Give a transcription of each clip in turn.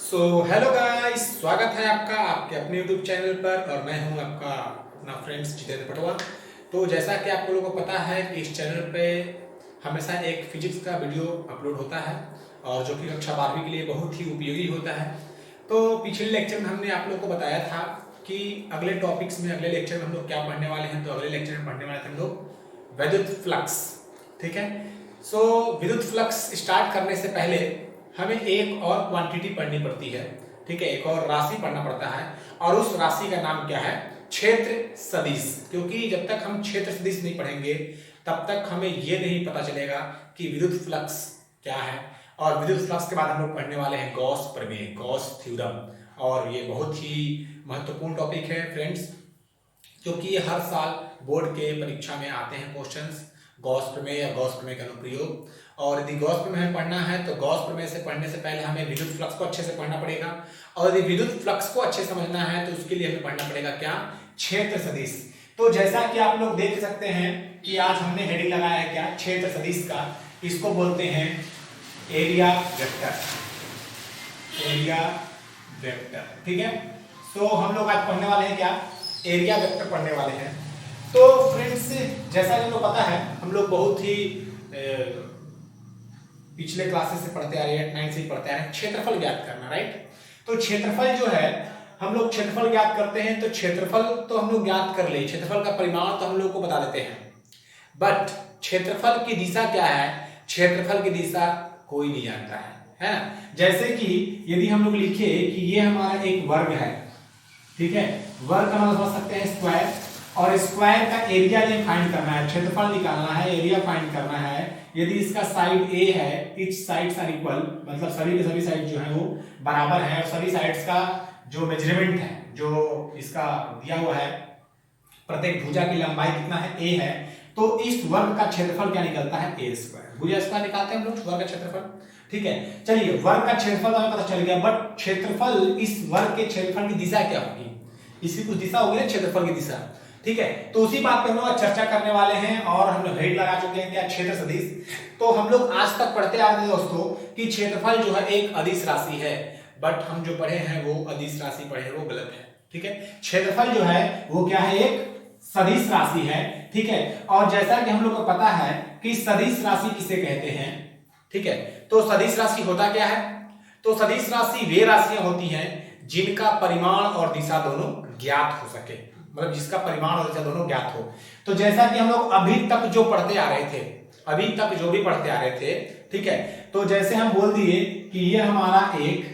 Hello guys, स्वागत है आपका आपके अपने यूट्यूब चैनल पर। और मैं हूं आपका अपना फ्रेंड्स जितेंद्र पटवा। तो जैसा कि आप लोगों को पता है कि इस चैनल पे हमेशा एक फिजिक्स का वीडियो अपलोड होता है और जो कि कक्षा 12वीं के लिए बहुत ही उपयोगी होता है। तो पिछले लेक्चर में हमने आप लोग को बताया था कि अगले टॉपिक्स में अगले लेक्चर में हम लोग क्या पढ़ने वाले हैं। तो अगले लेक्चर में पढ़ने वाले थे हम लोग विद्युत फ्लक्स। ठीक है। विद्युत फ्लक्स स्टार्ट करने से पहले हमें एक और क्वांटिटी पढ़नी पड़ती है। ठीक है, एक और राशि पढ़ना पड़ता है और उस राशि का नाम क्या है? क्षेत्र सदिश। क्योंकि जब तक हम क्षेत्र सदिश नहीं पढ़ेंगे तब तक हमें यह नहीं पता चलेगा कि विद्युत फ्लक्स क्या है। और विद्युत फ्लक्स के बाद हम लोग पढ़ने वाले हैं गॉस प्रमेय, गॉस थ्योरम। और ये बहुत ही महत्वपूर्ण टॉपिक है फ्रेंड्स, क्योंकि ये हर साल बोर्ड के परीक्षा में आते हैं क्वेश्चंस, गॉस प्रमेय या गॉस प्रमेय का अनुप्रयोग। और यदि गॉस प्रमेय पढ़ना है तो गॉस प्रमेय से पढ़ने से पहले हमें विद्युत फ्लक्स को अच्छे से पढ़ना पड़ेगा। और यदि विद्युत फ्लक्स को अच्छे समझना है तो उसके लिए हमें पढ़ना पड़ेगा क्या? क्षेत्र सदिश। तो जैसा कि आप लोग देख सकते हैं कि आज हमने हेडिंग लगाया है क्या? क्षेत्र सदिश का। इसको बोलते हैं एरिया वेक्टर। एरिया वेक्टर, ठीक है। तो हम लोग आज पढ़ने वाले हैं क्या? एरिया वेक्टर पढ़ने वाले हैं। तो फ्रेंड्स, जैसा कि हम लोग पता है, हम लोग बहुत ही पिछले क्लासेस से पढ़ते आ रहे हैं, 9 से ही पढ़ते आ रहे हैं क्षेत्रफल ज्ञात करना, राइट। तो क्षेत्रफल जो है, हम लोग क्षेत्रफल ज्ञात करते हैं। तो क्षेत्रफल तो हम लोग ज्ञात कर ले, क्षेत्रफल का परिमाण तो हम लोग को बता देते हैं, बट क्षेत्रफल की दिशा क्या है? क्षेत्रफल की दिशा कोई नहीं जानता है ना। जैसे कि यदि हम लोग लिखे कि ये हमारा एक वर्ग है, ठीक है। वर्ग का मतलब समझ सकते हैं स्क्वायर, और स्क्वायर का एरिया ये फाइंड करना है, क्षेत्रफल निकालना है, एरिया फाइंड करना है। यदि इसका साइड ए है, ईच साइड्स आर इक्वल, मतलब सभी के सभी साइड जो है वो बराबर है, और सभी साइड्स का जो मेजरमेंट है, जो इसका दिया हुआ है, प्रत्येक भुजा की लंबाई कितना है? ए है। तो इस वर्ग का क्षेत्रफल क्या निकलता है? ए स्क्वायर। भुजा स्क्वायर निकालते हैं हम लोग वर्ग का क्षेत्रफल, ठीक है। चलिए, वर्ग का क्षेत्रफल हमें पता चल गया, बट क्षेत्रफल, इस वर्ग के क्षेत्रफल की दिशा क्या होगी? इसकी कुछ दिशा होगी ना, क्षेत्रफल की दिशा, ठीक है। तो उसी बात पे हम लोग चर्चा करने वाले हैं और हम लोग हेड लगा चुके हैं क्या? क्षेत्र सदिश। तो हम लोग आज तक पढ़ते आ रहे हैं दोस्तों कि क्षेत्रफल जो है एक अदिश राशि है, बट हम जो पढ़े हैं वो अदिश राशि पढ़े हैं, वो गलत है, ठीक है। क्षेत्रफल जो है वो क्या है? एक सदिश राशि है, ठीक है। और जैसा कि हम लोग को पता है कि सदिश राशि किसे कहते हैं, ठीक है। तो सदिश राशि होता क्या है? तो सदिश राशि वे राशियां होती हैं जिनका परिमाण और दिशा दोनों ज्ञात हो सके, मतलब जिसका परिमाण और दिशा दोनों ज्ञात हो। तो जैसा कि हम लोग अभी तक जो पढ़ते आ रहे थे, अभी तक जो भी पढ़ते आ रहे थे, ठीक है। तो जैसे हम बोल दिए कि ये हमारा एक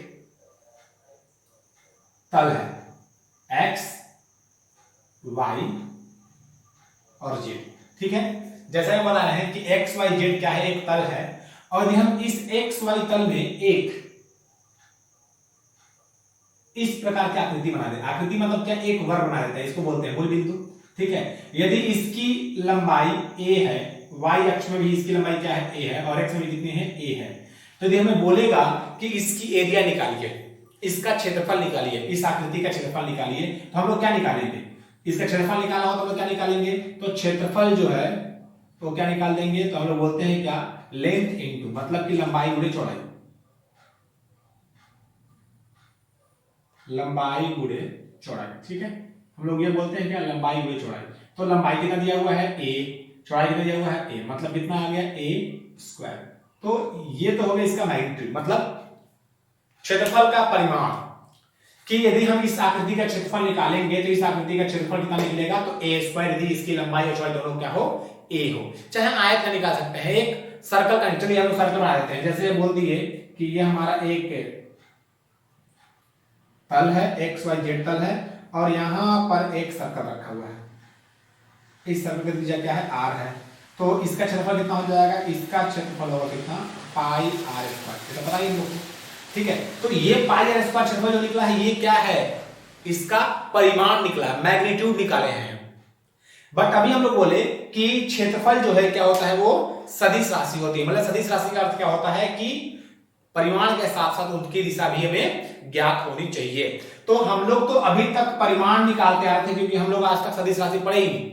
तल है, एक्स वाई और जेड, ठीक है। जैसा हम बता रहे हैं कि एक्स वाई जेड क्या है? एक तल है। और यदि हम इस एक्स वाई तल में एक इस प्रकार की आकृति बना देते, आकृति मतलब क्या? एक वर्ग बना देते हैं, इसको बोलते हैं मूल बिंदु, ठीक है। यदि इसकी लंबाई a है, y अक्ष में भी इसकी लंबाई क्या है? a है, और x में भी कितनी है? a है। तो यदि हमें बोलेगा कि इसकी एरिया निकालिए, इसका क्षेत्रफल निकालिए, इस आकृति का क्षेत्रफल निकालिए, तो हम लोग क्या निकालेंगे? इसका क्षेत्रफल निकालना हो तो हम लोग क्या निकालेंगे? तो क्षेत्रफल जो है तो क्या निकाल देंगे? तो हम लोग बोलते हैं क्या? लेंथ इनटू, मतलब कि लंबाई गुणे चौड़ाई, लंबाई गुणे चौड़ाई, ठीक है। हम लोग ये बोलते हैं क्या? लंबाई गुणे चौड़ाई। तो लंबाई कितना दिया हुआ है? a, चौड़ाई कितना दिया हुआ है? a, मतलब कितना आ गया? a square. तो ये तो हो गया इसका मैग्नीट्यूड, मतलब क्षेत्रफल का परिमाण, कि यदि हम इस आकृति का क्षेत्रफल निकालेंगे तो इस आकृति का क्षेत्रफल कितना निकलेगा? तो a स्क्वायर, यदि इसकी लंबाई और चौड़ाई दोनों क्या हो? a हो। चाहे आयत का निकाल सकते हैं, एक सर्कल का, चलिए हम सर्कल बना देते हैं। जैसे बोल दिए कि ये हमारा एक तल है, एक्स वाई जेड तल है, और यहां पर एक सर्कल रखा हुआ है। इस सर्कल की त्रिज्या क्या है? r है। तो इसका क्षेत्रफल कितना हो जाएगा? इसका क्षेत्रफल होगा कितना? पाई आर स्क्वायर। तो बताइए लोग, ठीक है। तो ये पाई आर स्क्वायर क्षेत्रफल जो निकला है, ये क्या है? इसका परिमाण निकला है, मैग्नीट्यूड निकाले हैं। बट अभी हम लोग बोले कि क्षेत्रफल जो है क्या होता है? वो सदिश राशि होती है। मतलब सदिश राशि का अर्थ क्या होता है कि परिमाण के साथ साथ उनकी दिशा भी हमें ज्ञात होनी चाहिए। तो हम लोग तो अभी तक परिमाण निकालते आ रहे थे, क्योंकि हम लोग आज तक सदिश राशि पढ़े ही नहीं।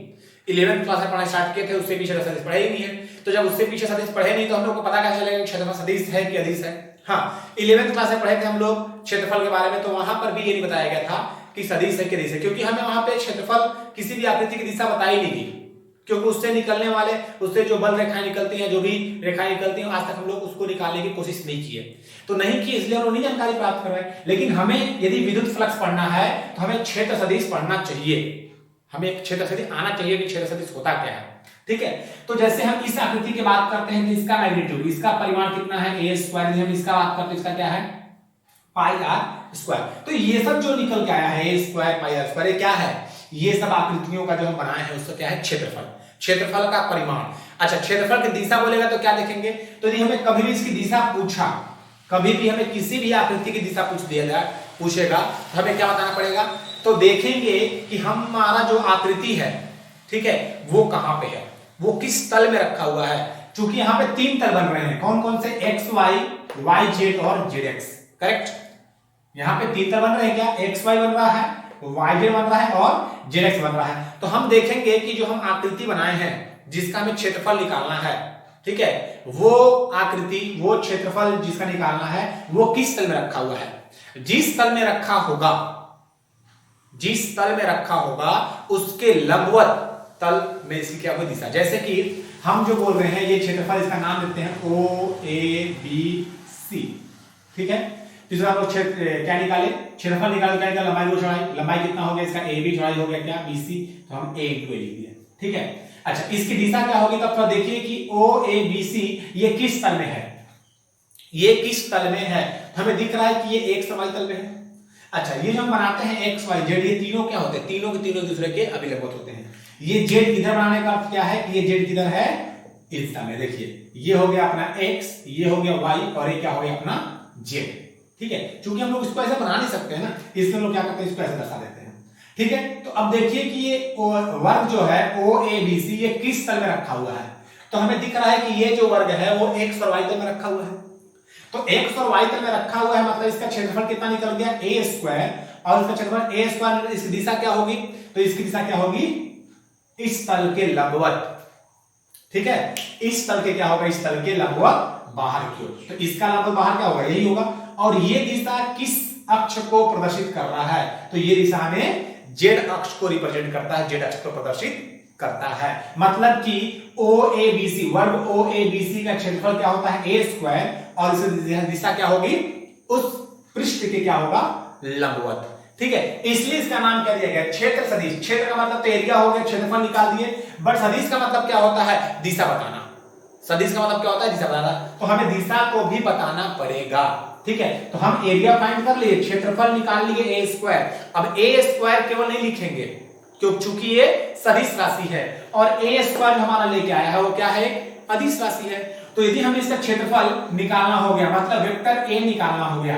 11th क्लास में पढ़ना स्टार्ट किए थे, उससे पीछे तो सदिश पढ़े ही नहीं है। तो जब उससे पीछे सदिश पढ़े नहीं तो हम लोग को पता कैसे चलेगा क्षेत्रफल सदिश है कि अदिश है। हाँ, 11th क्लास में पढ़े थे हम लोग क्षेत्रफल के बारे में, तो वहां पर भी ये नहीं बताया गया था कि सदिश है कि अदिश है, क्योंकि हमें वहां पे क्षेत्रफल किसी भी आकृति की दिशा बताई नहीं गई, क्योंकि उससे निकलने वाले, उससे जो बल रेखाएं निकलती हैं, जो भी रेखाएं निकलती हैं, आज तक हम लोग उसको निकालने की कोशिश नहीं की है। तो नहीं की इसलिए हम लोग नहीं जानकारी प्राप्त कर रहे हैं। लेकिन हमें यदि विद्युत फ्लक्स पढ़ना है तो हमें क्षेत्र सदिश पढ़ना चाहिए, हमें एक क्षेत्र सदिश आना चाहिए कि क्षेत्र सदिश होता क्या है। ठीक है, तो जैसे हम इस आकृति की बात करते हैं तो इसका मैग्नीट्यूड, इसका परिमाण कितना है a², हम इसका बात करते हैं इसका क्या है πr²। तो ये सब जो निकल के आया है a² πr², ये क्या है, ये सब आकृतियों का जो हम बनाए हैं उसका क्या है क्षेत्रफल, क्षेत्रफल का परिमाण। अच्छा, क्षेत्रफल की दिशा बोलेगा तो क्या देखेंगे, तो यदि हमें कभी भी इसकी दिशा पूछा, कभी भी हमें किसी भी आकृति की दिशा पूछ दिया जाए, पूछेगा तो हमें क्या बताना पड़ेगा, तो देखेंगे कि हमारा जो आकृति है, ठीक है, वो कहां पे है, वो किस तल में रखा हुआ है। चूंकि यहाँ पे 3 तल बन रहे हैं, कौन कौन से, XY, YZ और ZX, करेक्ट। यहाँ पे 3 तल बन रहे हैं, क्या XY बन रहा है, YZ बन रहा है और ZX बन रहा है। तो हम देखेंगे कि जो हम आकृति बनाए हैं जिसका हमें क्षेत्रफल निकालना है, ठीक है, वो आकृति, वो क्षेत्रफल जिसका निकालना है वो किस तल में रखा हुआ है। जिस तल में रखा होगा, जिस तल में रखा होगा उसके लंबवत तल में इसकी क्या होगी दिशा। जैसे कि हम जो बोल रहे हैं ये क्षेत्रफल, इसका नाम देते हैं OABC, ठीक है। तीसरा हम लोग क्षेत्र क्या निकाले, क्षेत्रफल निकाल क्या निकाले, लंबाई को चौड़ाई, लंबाई कितना हो गया इसका AB, चौड़ाई हो गया क्या BC, तो हम A × A लिख दिया, ठीक है। अच्छा, इसकी दिशा क्या होगी, तब थोड़ा देखिए कि OABC ये किस तल में है, ये किस तल में है, हमें दिख रहा है कि ये X और Y तल में है। अच्छा, ये जो हम बनाते हैं XY Z, ये तीनों क्या होते हैं, तीनों के तीनों दूसरे के अभिलंबित होते हैं। ये Z इधर बनाने का अर्थ क्या है कि ये Z किधर है, इस दिशा में। देखिए ये हो गया अपना X, ये हो गया Y और ये क्या हो गया अपना Z, ठीक है। क्योंकि हम लोग इसको ऐसे बना नहीं सकते हैं ना, इसलिए हम लोग क्या करते हैं, इसको ऐसे दर्शा देते हैं, ठीक है। तो अब देखिए कि ये वर्ग जो है OABC ये किस तल में रखा हुआ है, तो हमें दिख रहा है कि ये जो वर्ग है वो X और Y तल में रखा हुआ है। तो X और Y तल में रखा हुआ है, मतलब इसका क्षेत्रफल कितना निकल गया a² और इसका क्षेत्रफल a², इसकी दिशा क्या होगी, तो इसकी दिशा क्या होगी, इस तल के लंबवत, ठीक है। इस तल के क्या होगा, इस तल के लंबवत बाहर की ओर, तो इसका लंबवत बाहर क्या होगा, यही होगा। और ये दिशा किस अक्ष को प्रदर्शित कर रहा है, तो ये दिशा हमें Z अक्ष को रिप्रेजेंट करता है, Z अक्ष को प्रदर्शित करता है। मतलब कि OABC, वर्ग OABC का क्षेत्रफल क्या होता है a² और इसकी दिशा क्या होगी, उस पृष्ठ के क्या होगा, लंबवत, ठीक है। इसलिए इसका नाम क्या दिया गया, क्षेत्र सदिश। क्षेत्र का मतलब तो एरिया हो गया, क्षेत्रफल निकाल दिए, बट सदिश का मतलब क्या होता है, दिशा बताना। सदिश का मतलब क्या होता है, दिशा बताना, तो हमें दिशा को भी बताना पड़ेगा, ठीक है। तो हम एरिया फाइंड कर लिए, क्षेत्रफल निकाल लिए a²। अब a² केवल नहीं लिखेंगे क्योंकि चूंकि ये सदिश राशि है, और a² हमारा लेके आया है वो क्या है, अदिश राशि है। तो यदि हमें इसका क्षेत्रफल निकालना हो गया, मतलब वेक्टर a निकालना हो गया,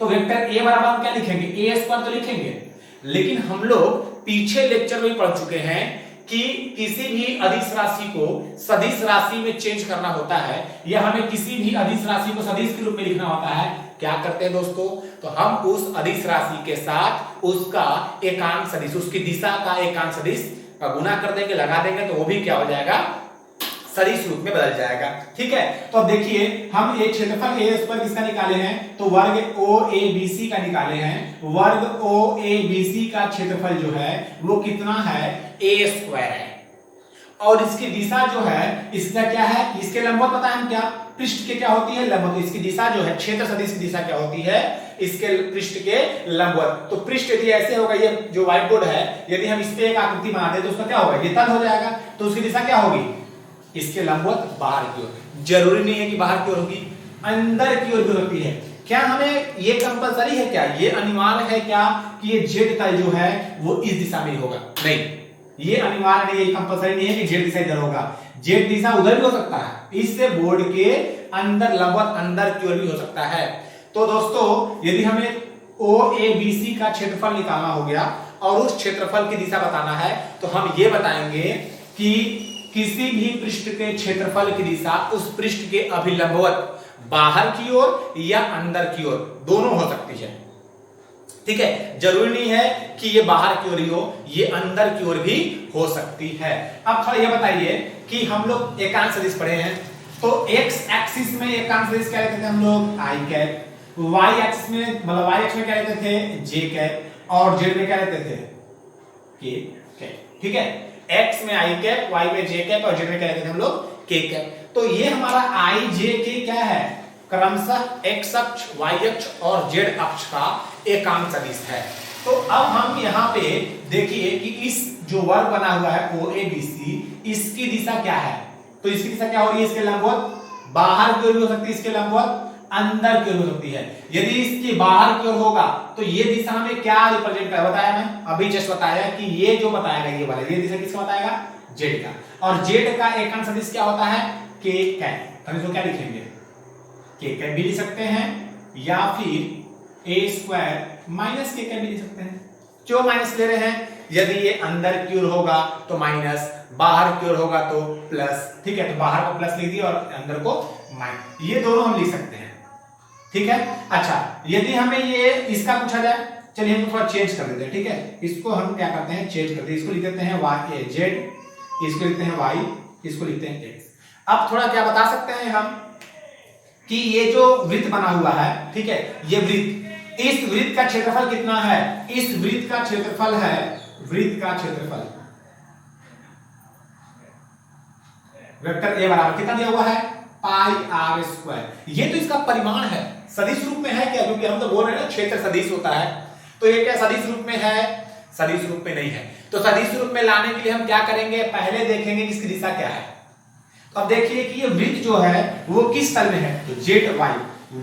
तो वेक्टर a बराबर क्या लिखेंगे, a² तो लिखेंगे। लेकिन हम लोग पीछे लेक्चर में पढ़ चुके हैं कि किसी भी अदिश राशि को सदिश राशि में चेंज करना होता है, या हमें किसी भी अदिश राशि को सदिश के रूप में लिखना होता है, क्या करते हैं दोस्तों, तो हम उस अदिश राशि के साथ उसका एकांक सदिश, उसकी दिशा का एकांक सदिश का गुना कर देंगे, लगा देंगे, तो वो भी क्या हो जाएगा, सदिश रूप में बदल जाएगा, ठीक है। तो अब देखिए हम एक क्षेत्रफल a² किसका निकाले हैं, तो वर्ग OABC का निकाले हैं। वर्ग OABC का क्षेत्रफल जो है वो कितना है, a² है, और इसकी दिशा जो है इसका क्या है, इसके लंबवत पता है हम क्या, पृष्ठ के क्या होती है, लंबवत। इसकी दिशा जो है, क्षेत्र सदिश की दिशा क्या होती है, इसके पृष्ठ के लंबवत। तो पृष्ठ यदि ऐसे होगा, ये जो व्हाइट बोर्ड है, यदि हम इस पे एक आकृति बना दे तो उसका क्या होगा, ये तल हो जाएगा, तो उसकी दिशा क्या होगी, इसके लंबवत बाहर की ओर। जरूरी नहीं है कि बाहर की ओर होगी, अंदर की ओर भी होती है। क्या हमें ये कंपलसरी है, क्या ये अनिवार्य है क्या कि ये Z तल जो है वो इस दिशा में होगा, नहीं, ये अनिवार्य नहीं है, कंपलसरी नहीं है कि Z दिशा इधर होगा। Z दिशा उधर भी हो सकता है, इससे बोर्ड के अंदर लंबवत अंदर की ओर भी हो सकता है। तो दोस्तों यदि हमें OABC का क्षेत्रफल निकालना हो गया और उस क्षेत्रफल की दिशा बताना है, तो हम ये बताएंगे कि किसी भी पृष्ठ के क्षेत्रफल की दिशा उस पृष्ठ के अभिलंबवत बाहर की ओर या अंदर की ओर दोनों हो सकती है, ठीक है, जरूरी नहीं है कि ये बाहर की ओर ही हो, ये अंदर की ओर भी हो सकती है। अब थोड़ा ये बताइए कि हम लोग एकांक सदिश पढ़े हैं, तो एक्स एक्सिस में एकांक सदिश क्या लेते थे हम लोग, आई कैप, वाई एक्सिस में मतलब वाई एक्स में क्या लेते थे, जे कैप, और जेड में क्या लेते थे, के कैप। ठीक है, एक्स में आई कैप, वाई में जे कैप और जेड में क्या लेते थे हम लोग, के कैप। तो ये हमारा आई जे के क्या है, क्रमशः एक्स अक्ष, वाई अक्ष और जेड अक्ष का एकांक सदिश है। तो अब हम यहाँ पे देखिए कि इस जो वर्ग बना हुआ है ओ ए बी सी, इसकी दिशा क्या है, तो इसकी दिशा क्या हो रही है, इसके लंबवत बाहर की ओर भी हो सकती है, इसके लंबवत अंदर की ओर हो सकती है। यदि इसके बाहर की ओर होगा तो ये दिशा हमें क्या रिप्रेजेंट कर, बताया मैं अभी जस्ट बताया कि ये जो बताएगा ये वाला, ये दिशा किसका बताएगा, जेड का, और जेड का एकांक सदिश क्या होता है, के कैप। हम इसको क्या लिखेंगे, के कैप भी लिख सकते हैं या फिर ए स्क्वायर माइनस के कैप भी लिख सकते हैं। क्यों माइनस ले रहे हैं, यदि ये अंदर की ओर होगा तो माइनस, बाहर की ओर होगा तो प्लस। ठीक है, तो बाहर को प्लस लिख दिया और अंदर को माइनस, ये दोनों हम लिख सकते हैं। ठीक है, अच्छा यदि हमें ये इसका पूछा जाए, चलिए हम थोड़ा चेंज कर देते हैं। ठीक है, इसको हम क्या करते हैं, चेंज करते हैं, इसको लिख देते हैं वाई जेड, इसको लिखते हैं वाई, इसको लिखते हैं एक्स। अब थोड़ा क्या बता सकते हैं हम कि ये जो वृत्त बना हुआ है, ठीक है, ये वृत्त, इस वृत्त का क्षेत्रफल कितना है, इस वृत्त का क्षेत्रफल है, वृत्त का क्षेत्रफल वेक्टर ए बराबर कितना दिया हुआ है, पाई आर स्क्वायर। ये तो इसका परिमाण है, सदिश रूप में है क्या, क्योंकि हम तो बोल रहे हैं ना क्षेत्र सदिश होता है, तो ये क्या सदिश रूप में है, सदिश रूप में नहीं है। तो सदिश रूप में लाने के लिए हम क्या करेंगे, पहले देखेंगे कि इसकी दिशा क्या है। तो अब देखिए कि ये वृत्त जो है वो किस तल में है, तो जेड वाई,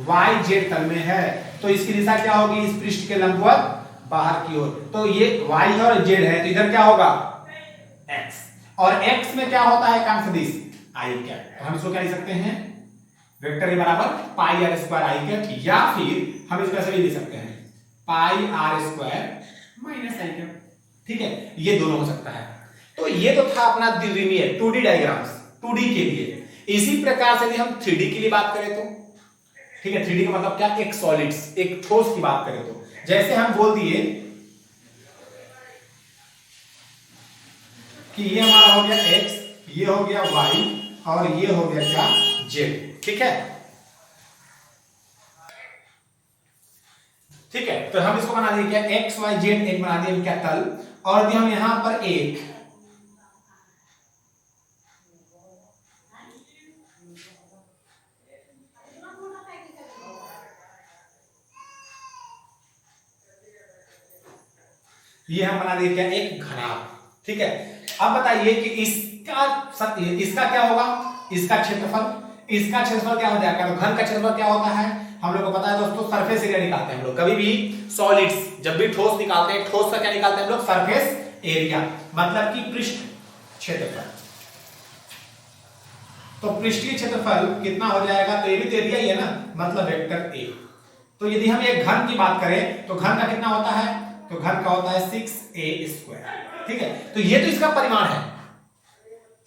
वाई जेड तल में है, तो इसकी दिशा क्या होगी, इस पृष्ठ के लंबवत बाहर की ओर। तो ये वाई और जेड है, तो इधर क्या होगा, एक्स, और एक्स में क्या होता है एकांक सदिश, आई कैप। तो हम इसको क्या लिख सकते हैं, वेक्टर ए बराबर pi r square i cap, या फिर हम इसको ऐसे भी लिख सकते हैं pi r square minus i cap. ठीक है, ये दोनों हो सकता है। तो ये तो था अपना द्विविमीय 2D डायग्राम्स 2D के लिए। इसी प्रकार से यदि हम 3D के लिए बात करें तो, ठीक है, 3D का मतलब क्या, एक सॉलिड्स, एक ठोस की बात करें तो जैसे हम बोल दिए कि ये हमारा हो गया x, ये हो गया y और ये हो गया क्या, z। ठीक है, ठीक है, तो हम इसको बना दिए क्या, x y z एक बना दिए क्या तल, और यदि हम यहां पर एक ये हम बना दिए क्या, एक घनाभ। ठीक है, अब बताइए कि इसका क्या होगा, इसका क्षेत्रफल क्या हो जाएगा, तो घन का क्षेत्रफल क्या होता है, हम लोग को पता है दोस्तों, सरफेस एरिया निकालते हैं हम लोग कभी भी सॉलिड्स, जब भी ठोस निकालते हैं, ठोस का क्या निकालते हैं हम लोग, सरफेस एरिया, मतलब कि पृष्ठ क्षेत्रफल। तो पृष्ठीय क्षेत्रफल कितना हो जाएगा, तो ये भी तो एरिया ही है ना, मतलब वेक्टर ए। तो यदि हम एक घन की बात करें तो घन का कितना होता है, तो घन का होता है 6a स्क्वायर। ठीक है, तो ये तो इसका परिमाण है,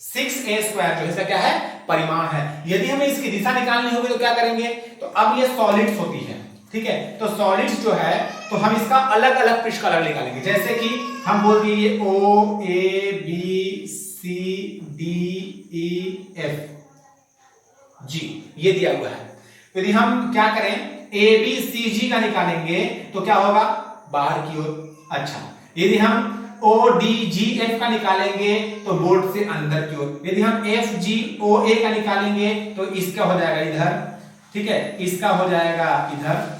6a स्क्वायर जो इसका क्या है, परिमाण है। यदि हमें इसकी दिशा निकालनी होगी तो क्या करेंगे, तो अब ये सॉलिड्स होती है। ठीक है, तो सॉलिड्स जो है तो हम इसका अलग अलग पृष्ठ का अलग निकालेंगे, जैसे कि हम बोल दिए ये O A B C D E F G ये दिया हुआ है। यदि हम क्या करें, A B C G का निकालेंगे तो क्या होगा, बाहर की ओर। अच्छा, यदि हम O D G F का निकालेंगे तो बोर्ड से अंदर की ओर। यदि हम F G O A का निकालेंगे तो इसका हो जाएगा इधर, ठीक है, इसका हो जाएगा इधर।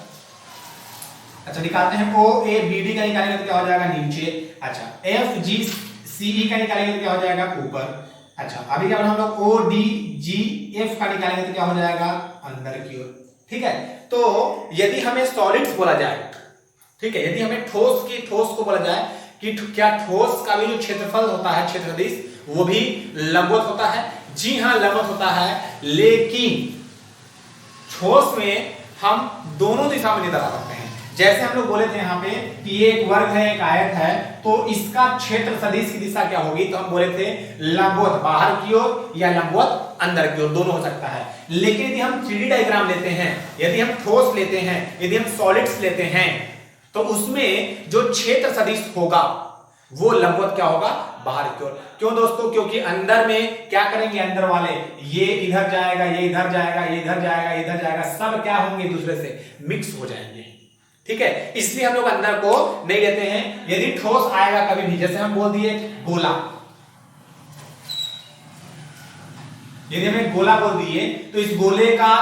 अच्छा, निकालते हैं O A B D का निकालेंगे तो क्या हो जाएगा, नीचे। अच्छा, F G C E का निकालेंगे तो क्या हो जाएगा, ऊपर। अच्छा, अभी क्या हम लोग O D G F का निकालेंगे तो क्या हो जाएगा, अंदर की ओर। ठीक है, तो यदि हमें सॉलिड्स बोला जाए, ठीक है, यदि हमें ठोस को बोला जाए कि क्या ठोस का भी जो क्षेत्रफल होता है, क्षेत्र सदिश, वो भी लंबवत होता है। जी हाँ, लंबवत होता है, लेकिन ठोस में हम दोनों दिशा में नहीं दर्शा सकते हैं। जैसे हम लोग बोले थे यहाँ पे कि ये एक वर्ग है, एक आयत है, तो इसका क्षेत्र सदिश की दिशा क्या होगी, तो हम बोले थे लंबवत बाहर की ओर या लंबवत अंदर की ओर, दोनों हो सकता है। लेकिन यदि हम 3D डायग्राम लेते हैं, यदि हम ठोस लेते हैं, यदि हम सॉलिड्स लेते हैं, तो उसमें जो क्षेत्र सदिश होगा वो लंबवत क्या होगा, बाहर की ओर। क्यों दोस्तों, क्योंकि अंदर में क्या करेंगे, अंदर वाले ये इधर जाएगा, ये इधर जाएगा, ये इधर जाएगा, इधर जाएगा, सब क्या होंगे, दूसरे से मिक्स हो जाएंगे। ठीक है, इसलिए हम लोग अंदर को नहीं लेते हैं। यदि ठोस आएगा कभी भी, जैसे हम बोल दिए गोला, यदि हमें गोला बोल दिए तो इस गोले का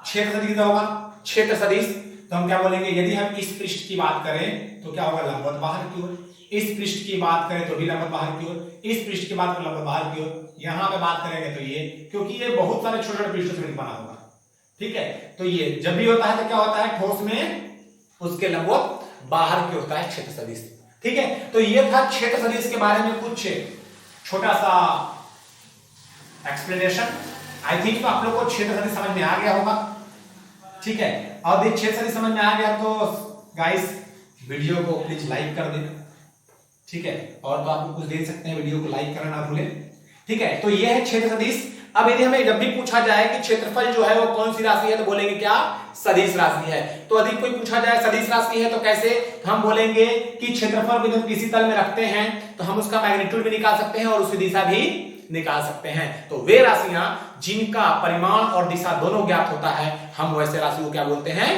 क्षेत्र सदिश कितना होगा, क्षेत्र सदिश, तो हम क्या बोलेंगे, यदि हम इस पृष्ठ की बात करें तो क्या होगा, लंबवत बाहर की ओर। इस पृष्ठ की बात करें तो भी लंबवत बाहर की ओर, इस पृष्ठ की बात करें लंबवत बाहर की ओर, यहां पे बात करेंगे तो ये, क्योंकि ये बहुत सारे छोटे छोटे पृष्ठों से बना होगा। ठीक है, तो ये जब भी होता है तो क्या होता है, ठोस में उसके लंबवत बाहर की होता है क्षेत्र सदिश। ठीक है, तो ये था क्षेत्र सदिश के बारे में कुछ छोटा सा एक्सप्लेनेशन। आई थिंक तो आप लोग को क्षेत्र सदिश समझ में आ गया होगा। ठीक है, और यदि क्षेत्र सदिश समझ में आ गया तो गाइस वीडियो को प्लीज लाइक कर देना। ठीक है, और तो आप कुछ देख सकते हैं, वीडियो को लाइक करना ना भूलें। ठीक है, तो ये है क्षेत्र सदिश। अब यदि हमें जब भी पूछा जाए कि क्षेत्रफल जो है वो कौन सी राशि है, तो बोलेंगे क्या, सदिश राशि है। तो यदि कोई पूछा जाए सदिश राशि है तो कैसे, हम बोलेंगे कि क्षेत्रफल को जब किसी तल में रखते हैं तो हम उसका मैग्नीट्यूड भी निकाल सकते हैं और उसकी दिशा भी निकाल सकते हैं। तो वे राशियां जिनका परिमाण और दिशा दोनों ज्ञात होता है, हम वैसे राशि को क्या बोलते हैं,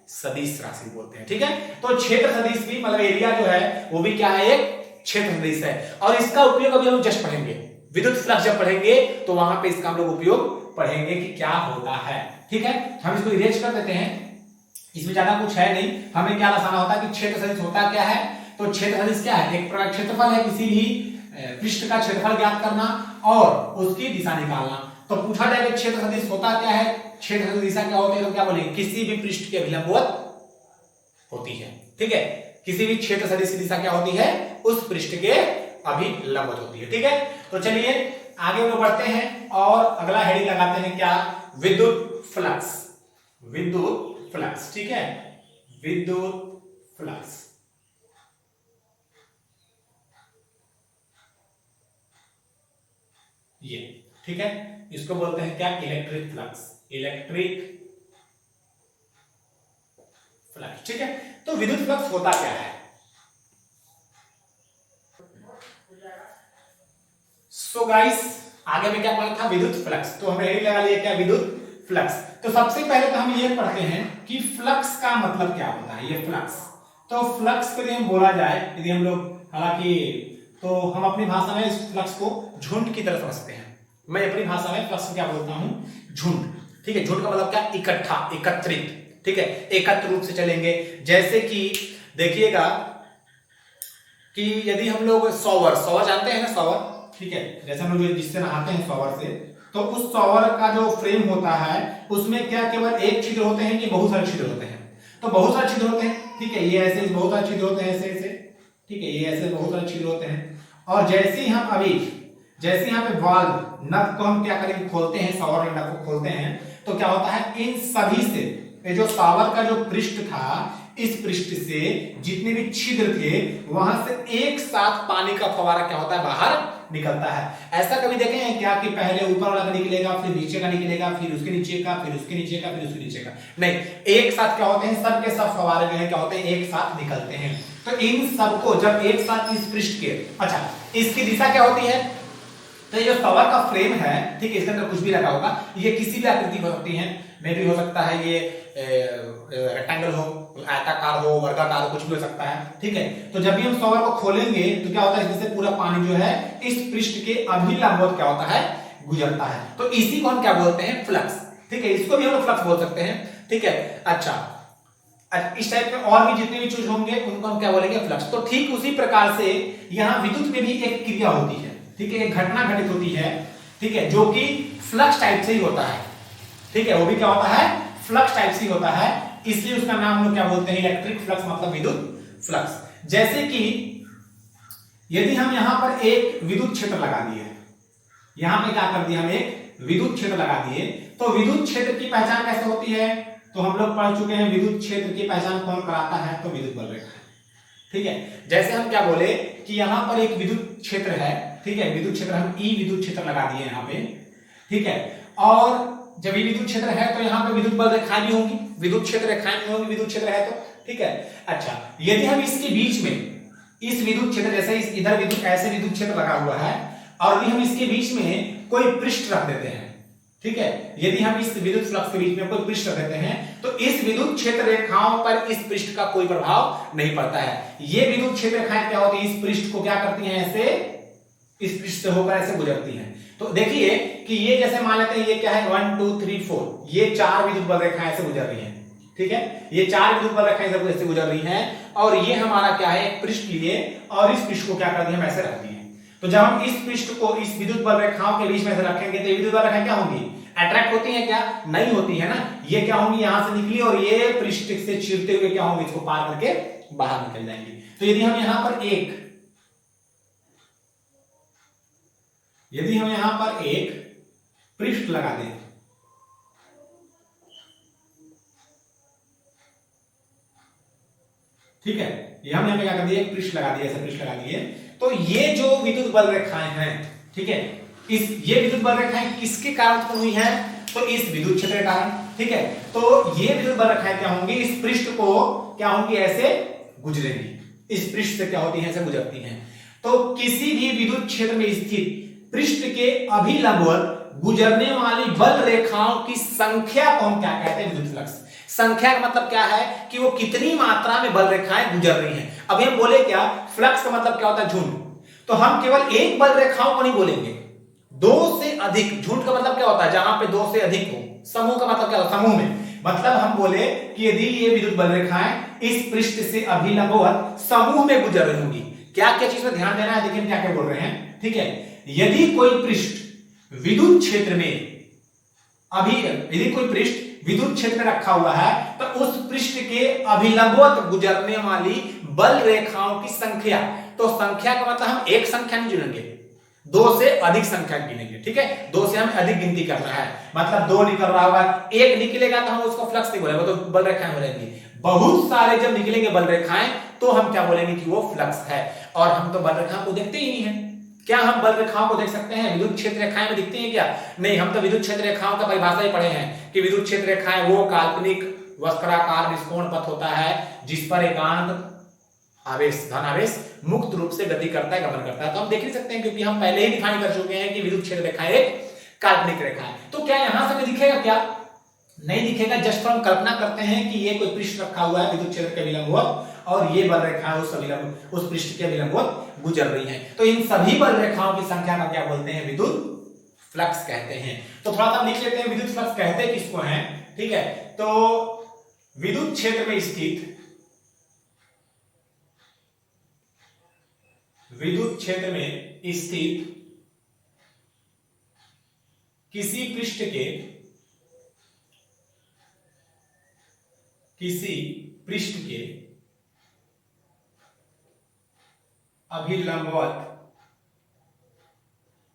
सदिश राशि बोलते हैं। ठीक है, तो क्षेत्र सदिश भी मतलब एरिया जो है वो भी क्या है, एक क्षेत्र सदिश है। और इसका उपयोग अभी हम जस्ट पढ़ेंगे, विद्युत फ्लक्स जब पढ़ेंगे तो वहां पे इसका हम लोग उपयोग पढ़ेंगे कि क्या होता है। ठीक है, हम इसको इरेज कर देते हैं, इसमें ज्यादा कुछ है नहीं। हमें क्या बताना होता है कि क्षेत्र सदिश होता क्या है। तो क्षेत्र सदिश क्या है, एक प्रकार क्षेत्रफल है, किसी भी पृष्ठ का क्षेत्रफल ज्ञात करना और उसकी दिशा निकालना। तो पूछा जाए क्षेत्र सदिश होता क्या है, क्षेत्र सदिश दिशा क्या होती है, तो क्या बोलेंगे, किसी भी पृष्ठ के अभिलंबवत होती है। ठीक है, किसी भी क्षेत्र सदिश की दिशा क्या होती है, उस पृष्ठ के अभिलंबवत होती है। ठीक है, तो चलिए आगे हम बढ़ते हैं और अगला हेडिंग लगाते हैं क्या, विद्युत फ्लक्स। विद्युत फ्लक्स, ठीक है, विद्युत फ्लक्स। ये ठीक है, इसको बोलते हैं क्या, इलेक्ट्रिक फ्लक्स, इलेक्ट्रिक फ्लक्स। ठीक है, तो विद्युत फ्लक्स होता क्या है। सो गाइस आगे में क्या पढ़ा था, विद्युत फ्लक्स। तो हमने यही लगा लिया क्या, विद्युत फ्लक्स। तो सबसे पहले तो हम ये पढ़ते हैं कि फ्लक्स का मतलब क्या होता है। ये फ्लक्स, तो फ्लक्स को यदि हम बोला जाए, यदि हम लोग, हालांकि तो हम अपनी भाषा में इस फ्लक्स को झुंड की तरह समझते हैं। मैं अपनी भाषा में फ्लक्स को क्या बोलता हूं, झुंड। ठीक है, झुंड का मतलब क्या, इकट्ठा, एकत्रित। ठीक है, एकत्र रूप से चलेंगे। जैसे कि देखिएगा कि यदि हम लोग शॉवर जानते हैं ना, शॉवर, ठीक है, जैसे हम लोग जिससे नहाते हैं शॉवर से, तो उस शॉवर का जो फ्रेम होता है उसमें क्या केवल एक छिद्र होते हैं कि बहुत सारे छिद्र होते हैं। तो बहुत सारे छिद्र होते हैं। ठीक है, ये ऐसे बहुत सारे छिद्र होते हैं, ऐसे ऐसे। ठीक है, ये ऐसे बहुत सारे छिद्र होते हैं। और जैसे ही हम अभी जैसे यहाँ पे वाल्व, नट को हम क्या करेंगे, खोलते हैं, शॉवर में नट को खोलते हैं, तो क्या होता है, इन सभी से, ये जो शॉवर का जो पृष्ठ था, इस पृष्ठ से जितने भी छिद्र थे वहां से एक साथ पानी का फवारा क्या होता है, बाहर निकलता है। ऐसा कभी देखे हैं क्या कि पहले ऊपर वाला का निकलेगा, फिर नीचे का निकलेगा, फिर उसके नीचे का, फिर उसके नीचे का, फिर उसके नीचे का? नहीं, एक साथ क्या होते हैं, सब के सब फवारे जो है क्या होते हैं, एक साथ निकलते हैं। तो इन सबको जब एक साथ इस पृष्ठ के, अच्छा, इसकी दिशा क्या होती है, तो ये जो कवर का फ्रेम है, ठीक है, इसके अंदर कुछ भी लगा होगा, ये किसी भी आकृति हो सकती है, मे भी हो सकता है ये रेक्टेंगल हो, आयताकार हो, वर्गाकार हो, कुछ भी हो सकता है। ठीक है, तो जब भी हम कवर को खोलेंगे तो क्या होता है, इसमें से पूरा पानी जो है इस पृष्ठ के अभिलंबवत क्या होता है, गुजरता है। तो इसी को हम क्या बोलते हैं, फ्लक्स। ठीक है, इसको भी हम फ्लक्स बोल सकते हैं। ठीक है, अच्छा, इस टाइप में और भी जितने भी चीज होंगे उनको हम क्या बोलेंगे, फ्लक्स। तो ठीक उसी प्रकार से यहाँ विद्युत में भी एक क्रिया होती है, ठीक है, एक घटना घटित होती है, ठीक है, जो कि फ्लक्स टाइप से ही होता है। ठीक है, वो भी क्या होता है, फ्लक्स टाइप से ही होता है, इसलिए उसका नाम हम लोग क्या बोलते हैं, इलेक्ट्रिक फ्लक्स, मतलब विद्युत फ्लक्स। जैसे कि यदि हम यहां पर एक विद्युत क्षेत्र लगा दिए, यहां पे क्या कर दिया, हम एक विद्युत क्षेत्र लगा दिए, तो विद्युत क्षेत्र की पहचान कैसे होती है, तो हम लोग पढ़ चुके हैं, विद्युत क्षेत्र की पहचान कौन कराता है, तो विद्युत बलरेखा। ठीक है, जैसे हम क्या बोले कि यहां पर एक विद्युत क्षेत्र है, ठीक है, विद्युत क्षेत्र हम ई विद्युत क्षेत्र लगा दिए यहां पे। ठीक है, और जब ये विद्युत क्षेत्र है तो यहाँ पे विद्युत बल रेखाएं भी होंगी, विद्युत क्षेत्र रेखाएं नहीं होंगी विद्युत क्षेत्र है तो, ठीक है। अच्छा, यदि हम इसके बीच में इस विद्युत क्षेत्र, जैसे इस इधर विद्युत ऐसे विद्युत क्षेत्र लगा हुआ है और यदि हम इसके बीच में कोई पृष्ठ रख देते हैं, ठीक है, यदि हम इस विद्युत फ्लक्स के बीच में कोई पृष्ठ रख देते हैं तो इस विद्युत क्षेत्र रेखाओं पर इस पृष्ठ का कोई प्रभाव नहीं पड़ता है। ये विद्युत क्षेत्र रेखाएं क्या होती है, इस पृष्ठ को क्या करती हैं, ऐसे इस पृष्ठ से होकर ऐसे गुजरती हैं। तो देखिए कि ये जैसे मान लेते हैं ये क्या है 1 2 3 4, ये 4 विद्युत बल रेखाएं ऐसे गुजर रही हैं, ठीक है, ये 4 विद्युत बल रेखाएं ऐसे गुजर रही हैं और ये हमारा क्या है एक पृष्ठ लिए और इस पृष्ठ को क्या कर दिया हम ऐसे रख दिए। तो जब हम इस पृष्ठ को इस विद्युत बल रेखाओं के बीच में से रखेंगे तो ये विद्युत बल रेखाएं क्या होंगी, अट्रैक्ट होती हैं क्या, नहीं होती है ना, ये क्या होंगी यहां से निकली और ये पृष्ठ से चीरते हुए क्या होंगी इसको पार करके बाहर निकल जाएंगी। तो यदि हम यहां पर एक पृष्ठ लगा दें, ठीक है, ये हम यहां पे क्या कर दिए एक पृष्ठ लगा दिए, ऐसे पृष्ठ लगा दिए, तो ये जो विद्युत बल रेखाएं हैं, ठीक है, ये विद्युत बल रेखाएं किसके कारण उत्पन्न हुई हैं, तो इस विद्युत क्षेत्र के कारण, ठीक है। तो ये विद्युत बल रेखाएं क्या होंगी, इस पृष्ठ को क्या होंगी ऐसे गुजरेंगी, इस पृष्ठ से क्या होती हैं ऐसे गुजरती हैं। तो किसी भी विद्युत क्षेत्र में स्थित पृष्ठ के अभिलंबवत गुजरने वाली बल रेखाओं की संख्या को हम क्या कहते हैं, विद्युत फ्लक्स। संख्या का मतलब क्या है कि वो कितनी मात्रा में बल रेखाएं गुजर रही हैं। अभी हम बोले क्या, फ्लक्स का मतलब क्या होता है, झुंड, तो हम केवल एक बल रेखाओं को नहीं बोलेंगे, दो से अधिक। झुंड का मतलब क्या होता है, जहां पे दो से अधिक हो। समूह का मतलब क्या होता है, समूह में, मतलब हम बोले कि यदि ये विद्युत बल रेखाएं इस पृष्ठ से अभिलंबवत समूह में गुजर रही होंगी, क्या क्या चीज पर ध्यान देना है, देखिए क्या क्या बोल रहे हैं, ठीक है। यदि कोई पृष्ठ विद्युत क्षेत्र में यदि कोई पृष्ठ विद्युत क्षेत्र में रखा हुआ है तो उस पृष्ठ के अभिलंबवत गुजरने वाली बल रेखाओं की संख्या, तो संख्या का मतलब हम एक संख्या नहीं गिनेंगे, दो से अधिक संख्या गिनेंगे, ठीक है, दो से हमें अधिक गिनती करना है। मतलब दो निकल रहा होगा, एक निकलेगा तो हम उसको फ्लक्स नहीं बोलेंगे, तो बल रेखाएं बोलेंगे। बहुत सारे जब निकलेंगे बल रेखाएं तो हम क्या बोलेंगे कि वो फ्लक्स है। और हम तो बल रेखाओं को देखते ही नहीं है, क्या हम बल रेखाओं को देख सकते हैं, विद्युत क्षेत्र रेखाएं में दिखती हैं क्या, नहीं, हम तो विद्युत क्षेत्र रेखाओं का परिभाषा ही पढ़े हैं कि विद्युत क्षेत्र रेखाएं वो काल्पनिक वक्राकार निष्कोण पथ होता है जिस पर एकांक आवेश धन आवेश मुक्त रूप से गति करता है, गमन करता है। तो हम देख ही सकते हैं क्योंकि हम पहले ही डिफाइन कर चुके हैं कि विद्युत क्षेत्र रेखाएं एक काल्पनिक रेखा है। तो क्या यहां से दिखेगा, क्या नहीं दिखेगा, जस्ट हम कल्पना करते हैं कि ये कोई पृष्ठ रखा हुआ है विद्युत क्षेत्र के विलंबवत और ये बल रेखा उस पृष्ठ के विलंबवत गुजर रही है। तो इन सभी बल रेखाओं की संख्या का क्या बोलते हैं, विद्युत फ्लक्स कहते हैं। तो थोड़ा सा लिख लेते हैं विद्युत फ्लक्स कहते किसको हैं, ठीक है। तो विद्युत क्षेत्र में स्थित किसी पृष्ठ के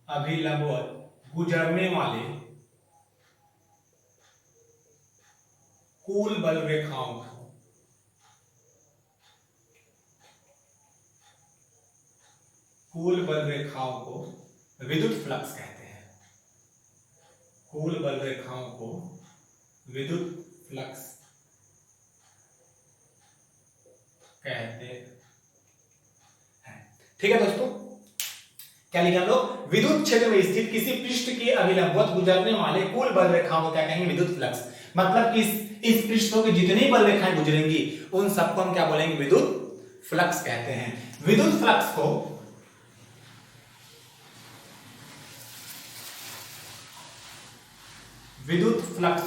अभिलंबवत गुजरने वाले कुल बल रेखाओं को विद्युत फ्लक्स कहते हैं। कुल बल रेखाओं को विद्युत फ्लक्स कहते हैं, ठीक है दोस्तों। क्या लिखा हम लोग, विद्युत क्षेत्र में स्थित किसी पृष्ठ के अभिलंबवत गुजरने वाले कुल बल रेखाओं को क्या कहेंगे, विद्युत फ्लक्स। मतलब कि इस पृष्ठों की जितनी बल रेखाएं गुजरेंगी उन सबको हम क्या बोलेंगे, विद्युत फ्लक्स कहते हैं। विद्युत फ्लक्स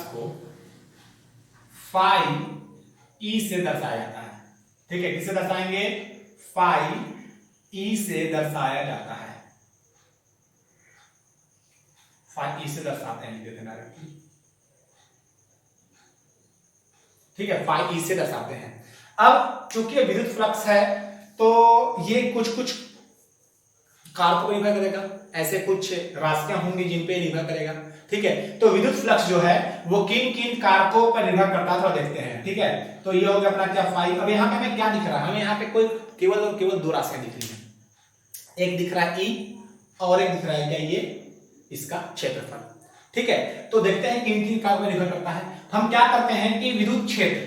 को फाई ई से दर्शाया जाता है, ठीक है, किससे दर्शाएंगे, फाई ई से दर्शाया जाता है, फाई ई से दर्शाते हैं, डायरेक्टली, ठीक है, फाई ई से दर्शाते हैं। अब चूंकि विद्युत फ्लक्स है तो ये कुछ कारकों पर निर्भर करेगा, ऐसे कुछ राशियां होंगी जिन पे निर्भर करेगा, ठीक है। तो विद्युत फ्लक्स जो है वो किन किन कारकों पर निर्भर करता है तो देखते हैं, ठीक है। तो ये हो गया अपना क्या, फाई। अब यहाँ पे हमें क्या दिख रहा है, हमें यहाँ पे कोई केवल और केवल दो राशियां दिख रही है, एक दिख रहा है ई और एक दिख रहा है क्या, ये इसका क्षेत्रफल, ठीक है। तो देखते हैं किन किन कारकों पर निर्भर करता है। तो हम क्या करते हैं कि विद्युत क्षेत्र,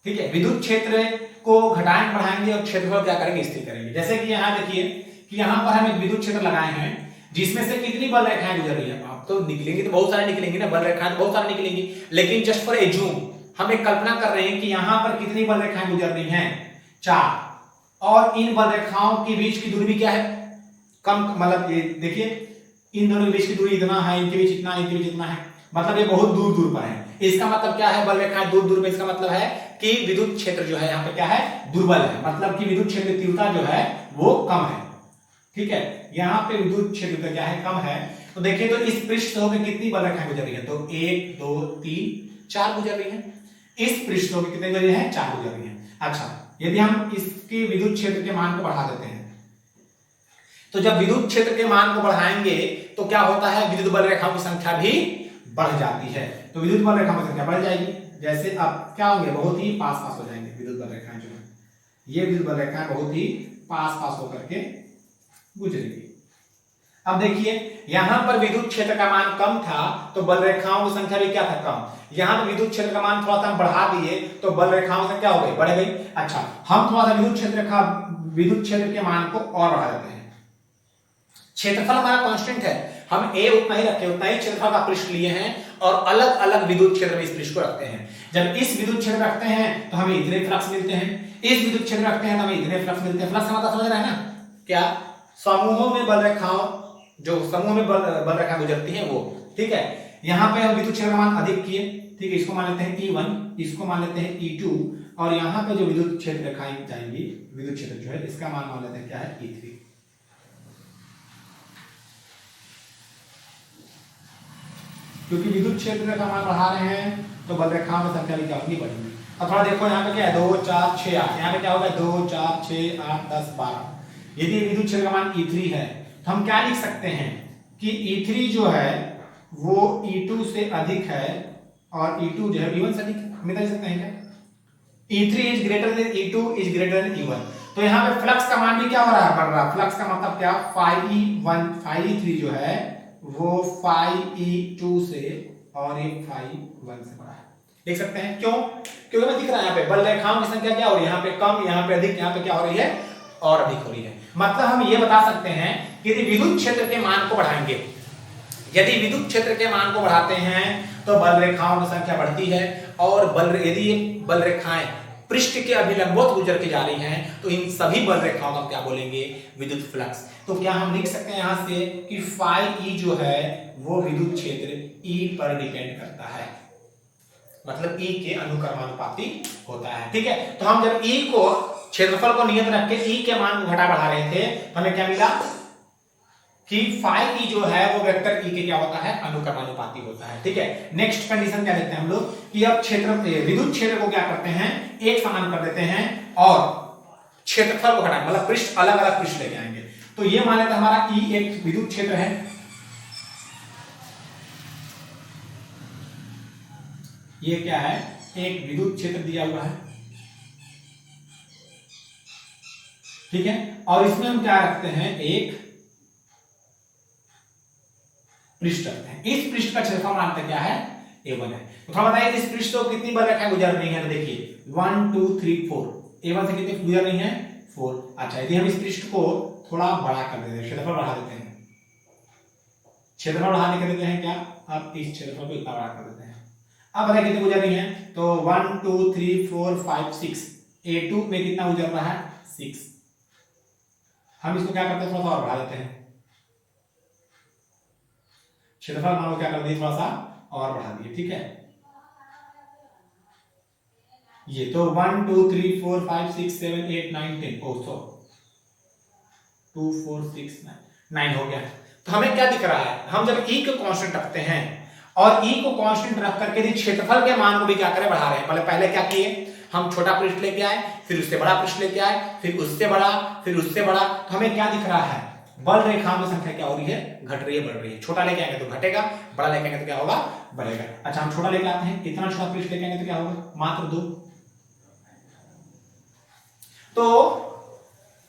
ठीक है, विद्युत क्षेत्र को घटाएंगे बढ़ाएंगे और क्षेत्रफल क्या करेंगे, स्थिर करेंगे। जैसे कि यहाँ देखिए कि यहाँ पर हम एक विद्युत क्षेत्र लगाए हैं जिसमें से कितनी बल रेखाएं गुजर रही है। आप तो निकलेंगी तो बहुत सारे निकलेंगी ना, बल रेखाएं तो बहुत सारी निकलेंगी, लेकिन जस्ट फॉर एज्यूम हम एक कल्पना कर रहे हैं कि यहाँ पर कितनी बल रेखाएं गुजर रही हैं, 4, और इन बल रेखाओं के बीच की दूरी भी क्या है, कम, मतलब ये देखिए इन दोनों के बीच की दूरी इतना है, इनके बीच इतना, इनके बीच इतना है, मतलब ये बहुत दूर दूर पर है। इसका मतलब क्या है, बल रेखाएं दूर दूर में, इसका मतलब है कि विद्युत क्षेत्र जो है यहाँ पे क्या है, दुर्बल है, मतलब कि विद्युत क्षेत्र की तीव्रता जो है वो कम है। ठीक है, यहाँ पे विद्युत क्षेत्र क्या है, कम है। तो देखिए तो इस पृष्ठ से होकर कितनी बल रेखाएं गुजर रही है, तो 1 2 3 4 गुजर रही है। इस पृष्ठ से होकर कितने गुजर रही है, 4 गुजर रही है। अच्छा, यदि हम इसके विद्युत क्षेत्र के मान को बढ़ा देते हैं, तो जब विद्युत क्षेत्र के मान को बढ़ाएंगे तो क्या होता है, विद्युत बल रेखाओं की संख्या भी बढ़ जाती है। तो विद्युत बल रेखाओं की संख्या बढ़ जाएगी, जैसे अब क्या होंगे, बहुत ही पास पास हो जाएंगे विद्युत बल रेखाएं जो है, ये विद्युत बल रेखाएं बहुत ही पास पास होकर के गुजरेगी। अब देखिए यहां पर विद्युत क्षेत्र का मान कम था तो बल रेखाओं की संख्या भी क्या था, कम। यहां पर विद्युत क्षेत्र का मान थोड़ा सा बढ़ा दिए तो बल रेखाओं की संख्या हो गई, बढ़ गई। अच्छा, हम थोड़ा सा विद्युत क्षेत्र के मान को और बढ़ा देते हैं। क्षेत्रफल हमारा कांस्टेंट है, हम ए उतना ही रखे, उतना ही क्षेत्रफल का पृष्ठ लिए हैं और अलग अलग विद्युत क्षेत्र में इस पृष्ठ को रखते हैं। जब इस विद्युत क्षेत्र रखते हैं तो हमें इतने फ्लक्स मिलते हैं, इस विद्युत क्षेत्र रखते हैं तो हमें इतने फ्लक्स मिलते हैं। फ्लक्स का मतलब समझ रहे हैं ना, क्या समूहों में बल रेखाओं, जो समूह में बल रेखा गुजरती है वो। ठीक है, यहाँ पे हम विद्युत क्षेत्र का मान अधिक किए, ठीक है, इसको मान लेते हैं E1, इसको मान लेते हैं E2, और यहाँ पे जो विद्युत क्षेत्र रेखाएं जाएंगी, विद्युत क्षेत्र जो है इसका मान लेते हैं क्या है, E3। क्योंकि विद्युत क्षेत्र का मान बढ़ा रहे हैं तो बल रेखाओं की संख्या भी क्या होगी, बढ़ेगी। अब थोड़ा देखो यहाँ पे क्या है, 2 4 6 8, यहाँ पे क्या होगा 2 4 6 8 10 12। यदि विद्युत क्षेत्र का मान E3 है तो हम क्या लिख सकते हैं कि E3 जो है वो E2 से अधिक है और E2 जो है E1 से अधिक है। हम लिख सकते हैं क्या, E3 is greater than E2 is greater than E1। तो यहाँ पे फ्लक्स का मान भी क्या हो रहा है, बढ़ रहा है। फ्लक्स का मतलब क्या, phi3 जो है वो phi2 से और ये phi1 से बड़ा है, लिख सकते हैं। क्यों, क्योंकि हमें दिख रहा है यहाँ पे बल रेखाओं की संख्या क्या हो रही है, यहाँ पे कम, यहाँ पे अधिक, यहाँ पे क्या हो रही है, और अधिक हो रही है। मतलब हम ये बता सकते हैं कि यदि विद्युत क्षेत्र के मान को बढ़ाएंगे, यदि विद्युत क्षेत्र के मान को बढ़ाते हैं तो बल रेखाओं की संख्या बढ़ती है, और यदि ये बल रेखाएं पृष्ठ के अभिलंबवत गुजर के जा रही हैं तो इन सभी बल रेखाओं का क्या बोलेंगे, विद्युत फ्लक्स। तो क्या हम लिख सकते हैं यहां से कि phi जो है वो विद्युत क्षेत्र E पर डिपेंड करता है, मतलब E के अनुक्रमानुपाती होता है। ठीक है, तो हम जब E को, क्षेत्रफल को नियत रख के E के मान को घटा बढ़ा रहे थे तो हमें क्या मिला कि phi जो है वो वेक्टर E के क्या होता है, अनुक्रमानुपाती होता है। ठीक है, नेक्स्ट कंडीशन क्या देखते हैं हम लोग कि अब विद्युत क्षेत्र को क्या करते हैं, एक समान कर देते हैं और क्षेत्रफल को घटाएंगे, मतलब पृष्ठ अलग अलग पृष्ठ लेके आएंगे। तो ये मान लेते हैं हमारा E एक विद्युत क्षेत्र है, ये क्या है, एक विद्युत क्षेत्र दिया हुआ है। ठीक है, और इसमें हम क्या रखते हैं, एक पृष्ठ रखते हैं। इस पृष्ठ का क्षेत्रफल मानते क्या है, A1 है। तो थोड़ा बताइए इस पृष्ठ को कितनी बल रेखाएं गुजर रही हैं, तो देखिए 1 2 3 4, A1 से कितनी गुजर रही हैं, 4। अच्छा, यदि हम इस पृष्ठ को थोड़ा बड़ा कर देते हैं, क्षेत्रफल बढ़ा देते हैं, क्षेत्रफल बढ़ाने के देते हैं क्या, अब इस क्षेत्रफल को इतना बड़ा कर देते हैं। अब बताइए कितनी गुजर रही हैं, तो 1 2 3 4 5 6, A2 में कितना गुजर रहा है, 6। हम इसको क्या करते हैं, थोड़ा सा और बढ़ा देते हैं, क्षेत्रफल मान को क्या कर दिए, थोड़ा सा और बढ़ा दिए। ठीक है, ये तो 1 2 3 4 5 6 7 8 9 10, 2 4 6 9 हो गया। तो हमें क्या दिख रहा है, हम जब E को कांस्टेंट रखते हैं और E को कांस्टेंट रख करके यदि क्षेत्रफल के मान को भी क्या करें, बढ़ा रहे हैं। पहले क्या किए, हम छोटा पृष्ठ लेके आए, फिर उससे बड़ा पृष्ठ लेके आए, फिर उससे बड़ा, फिर उससे बड़ा। तो हमें क्या दिख रहा है, बल रेखाओं की संख्या क्या हो रही है, घट रही है, बढ़ रही है। छोटा लेके आएंगे तो घटेगा, बड़ा लेके आएंगे तो क्या होगा, बढ़ेगा। अच्छा, हम छोटा लेके आते हैं, इतना छोटा पृष्ठ लेके आएंगे तो क्या होगा, मात्र 2। तो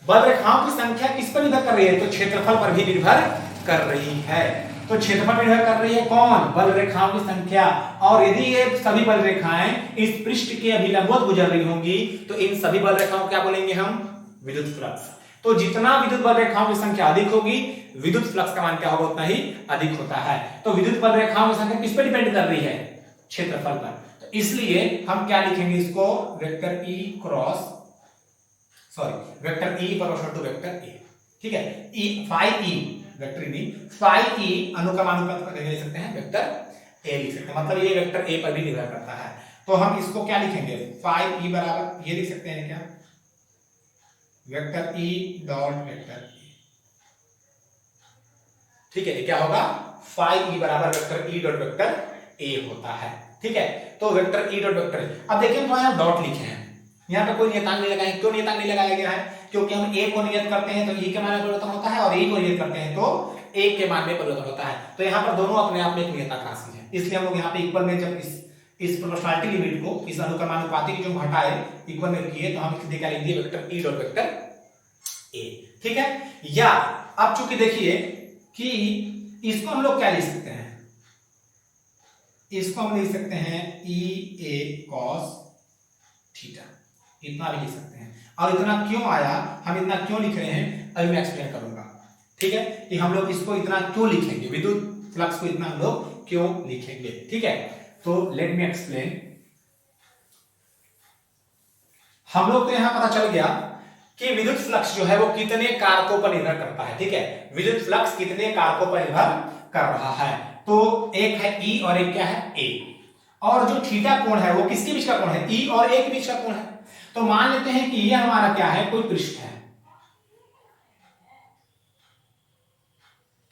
बल रेखाओं की संख्या किस पर निर्भर कर रही है, तो क्षेत्रफल पर भी निर्भर कर रही है। तो क्षेत्रफल निर्भर कर रही है कौन? बल रेखाओं की संख्या। और यदि ये सभी बल रेखाएं इस पृष्ठ के अभिलंबवत गुजर रही होंगी तो इन सभी बल रेखाओं को क्या बोलेंगे हम? विद्युत फ्लक्स। तो जितना विद्युत बल रेखाओं की संख्या अधिक होगी, विद्युत फ्लक्स का मान क्या होगा? उतना ही अधिक होता है। तो विद्युत बल रेखाओं की संख्या किस पर डिपेंड कर रही है? क्षेत्रफल पर। तो इसलिए हम क्या लिखेंगे इसको? Vector E cross vector E proportional to vector A. ठीक है, ई फाई ई वेक्टर नहीं, फाई ई अनुक्रमानुपात ले सकते हैं, वेक्टर ए लिख सकते हैं। मतलब ये वेक्टर ए पर भी निर्भर करता है। तो हम इसको क्या लिखेंगे? फाई ई बराबर ये लिख सकते हैं क्या? Vector E dot vector A. ठीक है, ये क्या होगा? फाई ई बराबर vector E dot vector A होता है। ठीक है, तो vector E dot vector A. अब देखिए तो यहाँ डॉट लिखे हैं, यहाँ पे कोई नियतांक नहीं लगाए। क्यों नियतांक नहीं लगाया गया है? क्योंकि हम ए को नियत करते हैं तो ई के मान में परिवर्तन होता है, और ए को नियत करते हैं तो ए के मान में परिवर्तन होता है। तो यहाँ पर दोनों अपने आप में एक नियतांक राशि है, इसलिए हम लोग यहाँ पे इक्वल में जब इस प्रोपोर्शनलिटी लिमिट को, इस अनुक्रमानुपाती की जो घटाए इक्वल में किए, तो हम इसके क्या लिख दिए? Vector E dot vector A. ठीक है, या अब चूंकि देखिए कि इसको हम लोग क्या लिख सकते हैं? इसको हम लिख सकते हैं ई ए कॉस थीटा, इतना भी लिख सकते हैं। और इतना क्यों आया, हम इतना क्यों लिख रहे हैं, अभी मैं एक्सप्लेन करूंगा। ठीक है, कि हम लोग इसको इतना क्यों लिखेंगे, विद्युत फ्लक्स को इतना हम लोग क्यों लिखेंगे। ठीक है, तो लेट मी एक्सप्लेन। हम लोग को यहां पता चल गया कि विद्युत फ्लक्स जो है वो कितने कारकों पर निर्भर करता है। ठीक है, विद्युत फ्लक्स कितने कारकों पर निर्भर कर रहा है। तो एक है ई और एक क्या है? ए। और जो थीटा कोण है वो किसके बीच का कोण है? ई और ए के बीच का कोण है। तो मान लेते हैं कि ये हमारा क्या है? कोई पृष्ठ है।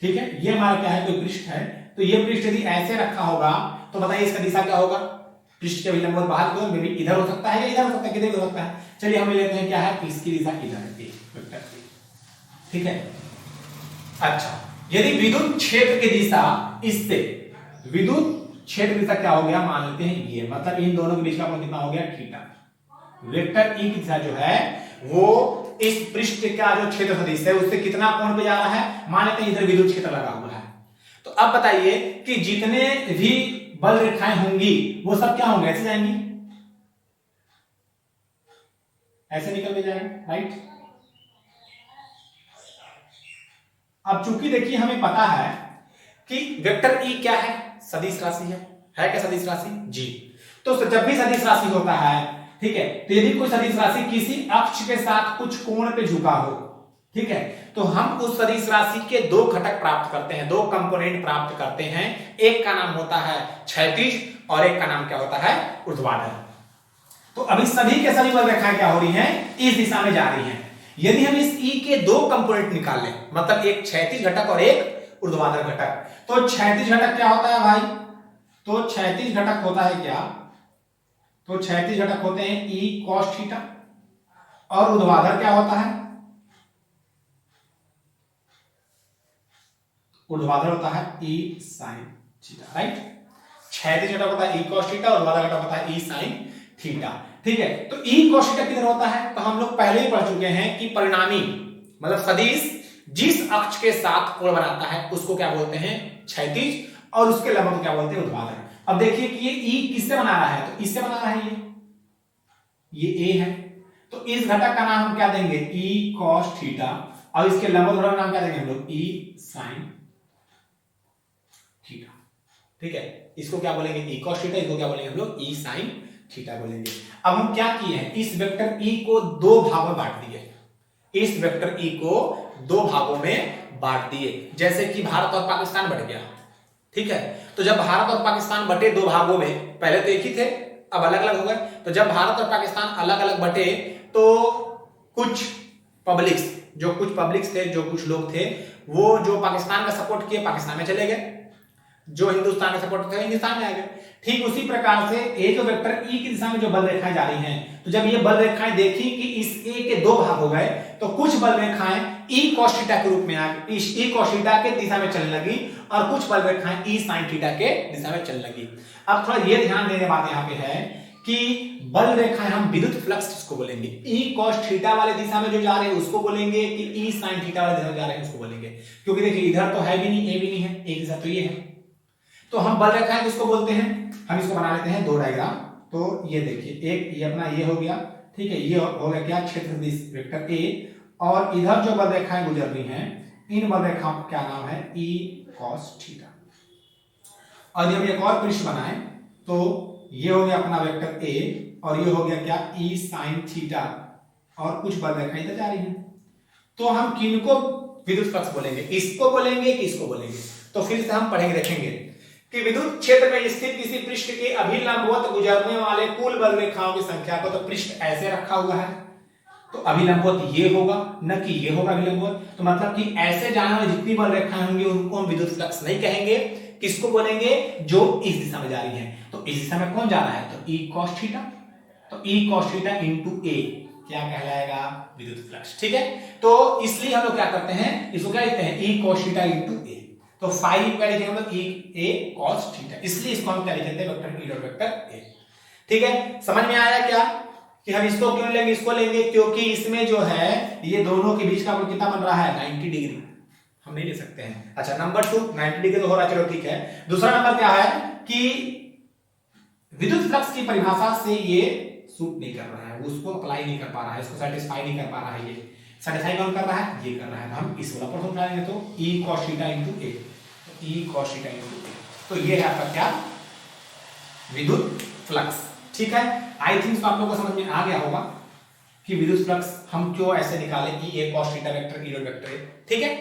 ठीक है, ये हमारा क्या है? कोई पृष्ठ है। तो ये पृष्ठ यदि ऐसे रखा होगा तो बताइए इसका दिशा क्या होगा? पृष्ठ के अभिलंब बाहर की ओर, मे बी इधर हो सकता है या इधर हो सकता है, किधर भी हो सकता है। चलिए हम लेते हैं क्या है? इसकी दिशा इधर है, वेक्टर। ठीक है, अच्छा, यदि विद्युत क्षेत्र की दिशा इससे, विद्युत क्षेत्र की दिशा क्या हो गया? मान लेते हैं ये, मतलब इन दोनों के बीच का कोण कितना हो गया? थीटा। वेक्टर ई की दिशा जो है वो इस पृष्ठ का जो क्षेत्र सदिश है उससे कितना कोण पे जा रहा है? मान लेते हैं इधर विद्युत क्षेत्र लगा हुआ है। तो अब बताइए कि जितने भी बल रेखाएं होंगी वो सब क्या होंगे? ऐसे जाएंगी, ऐसे निकल के जाएंगे, राइट। अब चूंकि देखिए हमें पता है कि वेक्टर ई क्या है? सदिश राशि है क्या सदिश राशि? जी। तो जब भी सदिश राशि होता है, ठीक है, तो यदि कोई सदिश राशि किसी अक्ष के साथ कुछ कोण पे झुका हो, ठीक है, तो हम उस सदिश राशि के दो घटक प्राप्त करते हैं, दो कंपोनेंट प्राप्त करते हैं। एक का नाम होता है क्षैतिज और एक का नाम क्या होता है? ऊर्ध्वाधर। तो अभी सभी के सभी बल रेखाएं क्या हो रही हैं? इस दिशा में जा रही हैं। यदि हम इस ई के दो कंपोनेंट निकाल लें, मतलब एक क्षैतिज घटक और एक ऊर्ध्वाधर घटक, तो क्षैतिज घटक क्या होता है भाई? तो क्षैतिज घटक होता है क्या? तो क्षैतिज घटक होते हैं ई कॉस थीटा, और ऊर्ध्वाधर क्या होता है? ऊर्ध्वाधर होता है ई साइन थीटा, राइट। क्षैतिज घटक होता है ई कॉस थीटा, ऊर्ध्वाधर घटक होता है ई साइन थीटा। ठीक है, तो ई कॉस थीटा किधर होता है? तो हम लोग पहले ही पढ़ चुके हैं कि परिणामी मतलब सदिश जिस अक्ष के साथ कोण बनाता है उसको क्या बोलते हैं? क्षैतिज, और उसके लंब को क्या बोलते हैं? ऊर्ध्वाधर। अब देखिए कि ये ई किससे बना रहा है? तो इससे बना रहा है, ये ए है। तो इस घटक का नाम हम क्या देंगे? ई कॉस थीटा, और इसके लंबवत घटक का नाम क्या देंगे हम लोग? ई साइन थीटा। ठीक है, इसको क्या बोलेंगे? ई कॉस थीटा, इसको क्या बोलेंगे हम लोग? ई साइन थीटा बोलेंगे। अब हम क्या किए हैं? इस वेक्टर ई को दो भागों में बांट दिए। इस वेक्टर ई को दो भागों में बांट दिए, जैसे कि भारत और पाकिस्तान बढ़ गया। ठीक है, तो जब भारत और पाकिस्तान बटे दो भागों में, पहले तो एक ही थे, अब अलग अलग हो गए। तो जब भारत और पाकिस्तान अलग अलग बटे तो कुछ पब्लिक्स थे, जो कुछ लोग थे, वो जो पाकिस्तान का सपोर्ट किए पाकिस्तान में चले गए, जो हिंदुस्तान का सपोर्ट थे हिंदुस्तान में आ गए। ठीक उसी प्रकार से ये जो वेक्टर ई की दिशा में जो बल रेखाएं जा रही हैं, तो जब ये बल रेखाएं देखी कि इस ए के दो भाग हो गए, तो कुछ बल रेखाएं ई कॉस थीटा के रूप में आ गई, ई कॉस थीटा के दिशा में चलने लगी, और कुछ बल रेखाएं ई साइन थीटा के दिशा में चलने लगी। अब थोड़ा ये ध्यान देने बात यहाँ पे है कि बल रेखाएं हम विद्युत फ्लक्स किसको बोलेंगे, ई कॉस थीटा वाले दिशा में जो जा रहे हैं उसको बोलेंगे कि ई साइन थीटा वाले दिशा में जा रहे हैं उसको बोलेंगे। क्योंकि देखिए इधर तो है भी नहीं, ए भी नहीं है, एक दिशा तो ये है। तो हम बल रेखाएं किसको बोलते हैं, हम इसको बना लेते हैं दो डायग्राम। तो ये देखिए, एक ये अपना ये हो गया, ठीक है, ये हो गया क्या, क्षेत्र सदिश वेक्टर ए, और इधर जो बल रेखाएं गुजर रही हैं इन बल रेखाओं का क्या नाम है, ई कॉस थीटा। और यदि हम एक और पृष्ठ बनाएं तो ये हो गया अपना वेक्टर ए, और ये हो गया क्या, ई साइन थीटा, और कुछ बल रेखाएं इधर जा रही हैं। तो हम किनको विद्युत फ्लक्स बोलेंगे, इसको बोलेंगे कि इसको बोलेंगे। तो फिर से हम पढ़ेंगे, देखेंगे कि विद्युत क्षेत्र में स्थित किसी पृष्ठ के अभिलंबवत गुजरने वाले कुल बल रेखाओं की संख्या को, तो पृष्ठ ऐसे रखा हुआ है तो अभिलंबवत ये होगा, न कि ये होगा अभिलंबवत। तो मतलब कि ऐसे जाने वाली जितनी बल रेखाएं होंगी उनको हम विद्युत फ्लक्स नहीं कहेंगे। किसको बोलेंगे, जो इस दिशा में जा रही है। तो इस दिशा में कौन जा रहा है, तो ई कॉस थीटा। तो ई कॉस थीटा इंटू ए क्या कहलाएगा, विद्युत फ्लक्स। ठीक है, तो इसलिए हम लोग क्या करते हैं, इसको क्या लिखते हैं, ई कॉस थीटा इंटू ए। तो फाइव क्या लिखेंगे हम लोग, ई ए कॉस थीटा, इसलिए इसको हम क्या लिखते हैं, vector E dot vector A. ठीक है, समझ में आया क्या कि हम इसको क्यों लेंगे, इसको लेंगे क्योंकि इसमें जो है ये दोनों के बीच का कोण कितना बन रहा है, 90 डिग्री। हम नहीं ले सकते हैं। अच्छा, नंबर 2 90 डिग्री तो हो रहा है, चलो ठीक है। दूसरा नंबर क्या है कि विद्युत फ्लक्स की परिभाषा से ये सूट नहीं कर रहा है, उसको अप्लाई नहीं कर पा रहा है, इसको सेटिस्फाई नहीं कर पा रहा है। ये सेटिस्फाई कौन कर रहा है, ये कर रहा है। तो हम इस वाला पर उठा लेंगे, तो e cos theta into a, तो e cos theta into a, तो ये है आपका क्या, विद्युत फ्लक्स। ठीक है, आई थिंक आप लोगों को समझ में आ गया होगा कि विद्युत फ्लक्स हम क्यों ऐसे निकाले, e a cos theta vector e dot vector a। ठीक है,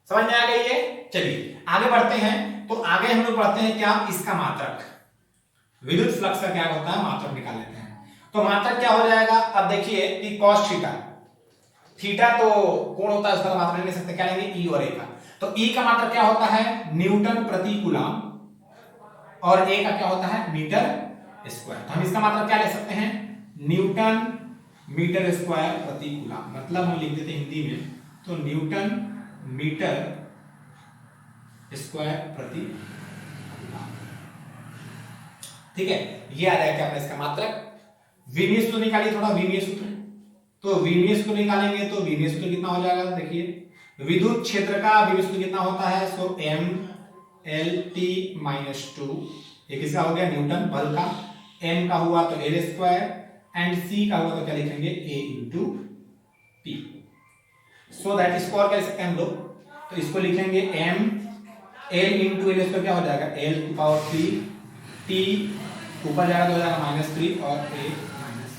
समझ में आ गई है। चलिए आगे बढ़ते हैं। तो आगे हम लोग पढ़ते हैं क्या, इसका मात्रक, विद्युत फ्लक्स का क्या होता है, मात्रक निकाल लेते हैं। तो मात्रक क्या हो जाएगा, अब देखिए कि cos थीटा, थीटा तो कोण होता है, उसका मात्रक ले सकते, क्या लेंगे, ई और ए का। तो ई का मात्रक क्या होता है, न्यूटन प्रति कूलम, और ए का क्या होता है, मीटर स्क्वायर। तो हम इसका मात्रक क्या ले सकते हैं, न्यूटन मीटर स्क्वायर प्रति कूलम। मतलब हम लिख देते हैं हिंदी में, तो न्यूटन मीटर स्क्वायर प्रति कूलम। ठीक है, ये आ जाएगा अपना इसका मात्रक। वीनीय सूत्र निकालिए थोड़ा, वीनीय सूत्र। तो वीनीय सूत्र निकालेंगे तो वीनीय सूत्र कितना हो जाएगा, देखिए विद्युत क्षेत्र का वीनीय सूत्र कितना होता है, सो m l t माइनस 2, ये किसका हो गया, न्यूटन बल का, m का हुआ तो l स्क्वायर, एंड c का हुआ तो क्या लिखेंगे, a into p। So that इसको और क्या लिख सकते हैं हम लोग, तो इसको लिखेंगे m l into l square क्या हो जाएगा, l टू पावर 3, t ऊपर जाएगा तो हो जाएगा -3 और a माइनस।